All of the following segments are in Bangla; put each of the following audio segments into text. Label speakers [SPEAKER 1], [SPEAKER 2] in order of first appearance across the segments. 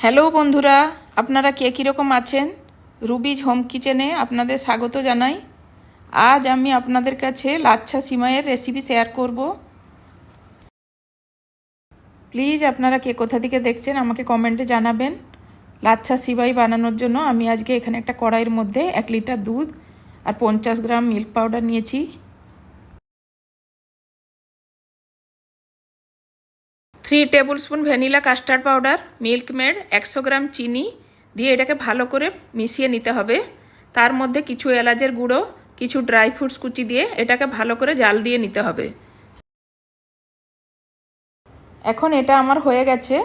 [SPEAKER 1] হ্যালো বন্ধুরা, আপনারা কে কীরকম আছেন? রুবিজ হোম কিচেনে আপনাদের স্বাগত জানাই। আজ আমি আপনাদের কাছে লাচ্ছা সিমাইয়ের রেসিপি শেয়ার করব। প্লিজ আপনারা কে কোথা থেকে দেখছেন আমাকে কমেন্টে জানাবেন। লাচ্ছা সিমাই বানানোর জন্য আমি আজকে এখানে একটা কড়াইয়ের মধ্যে 1 লিটার দুধ আর 50 গ্রাম মিল্ক পাউডার নিয়েছি। 3 table spoon vanilla custard powder, milk made, 100 গ্রাম চিনি দিয়ে এটাকে ভালো করে মিশিয়ে নিতে হবে। তার মধ্যে কিছু এলাচের গুঁড়ো, কিছু ড্রাই ফ্রুটস কুচি দিয়ে এটাকে ভালো করে জাল দিয়ে নিতে হবে। এখন এটা আমার হয়ে গেছে।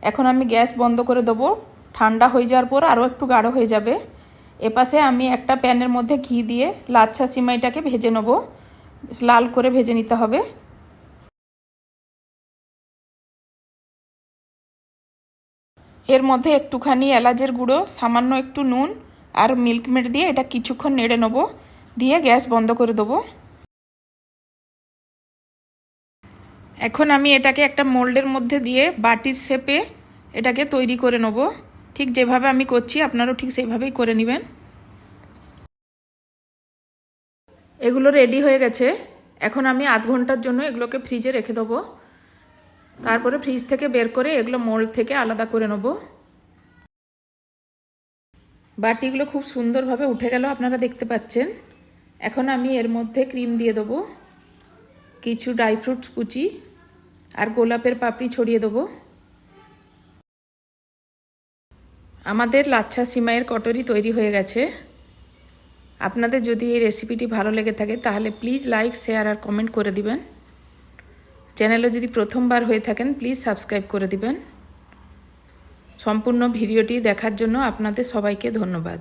[SPEAKER 1] এখন আমি গ্যাস বন্ধ করে দেবো। ঠান্ডা হয়ে যাওয়ার পর আরও একটু গাঢ় হয়ে যাবে। এপাশে আমি একটা প্যানের মধ্যে ঘি দিয়ে লাচ্ছা সিমাইটাকে ভেজে নেব। লাল করে ভেজে নিতে হবে। এর মধ্যে একটুখানি এলাচের গুঁড়ো, সামান্য একটু নুন আর মিল্ক মেড দিয়ে এটা কিছুক্ষণ নেড়ে নেবো। দিয়ে গ্যাস বন্ধ করে দেবো। এখন আমি এটাকে একটা মোল্ডের মধ্যে দিয়ে বাটির শেপে এটাকে তৈরি করে নেব। ঠিক যেভাবে আমি করছি আপনারাও ঠিক সেইভাবেই করে নেবেন। এগুলো রেডি হয়ে গেছে। এখন আমি আধ ঘন্টার জন্য এগুলোকে ফ্রিজে রেখে দেবো। তারপরে ফ্রিজ থেকে বের করে এগুলো মোল্ড থেকে আলাদা করে নেব। বাটিগুলো খুব সুন্দরভাবে উঠে গেল, আপনারা দেখতে পাচ্ছেন। এখন আমি এর মধ্যে ক্রিম দিয়ে দেবো, কিছু ড্রাই ফ্রুটস কুচি আর গোলাপের পাপড়ি ছড়িয়ে দেবো। আমাদের লাচ্ছা সিমাইয়ের কটরি তৈরি হয়ে গেছে। আপনাদের যদি এই রেসিপিটি ভালো লেগে থাকে তাহলে প্লিজ লাইক, শেয়ার আর কমেন্ট করে দিবেন। চ্যানেলে যদি প্রথমবার হয়ে থাকেন প্লিজ সাবস্ক্রাইব করে দিবেন। সম্পূর্ণ ভিডিওটি দেখার জন্য আপনাদের সবাইকে ধন্যবাদ।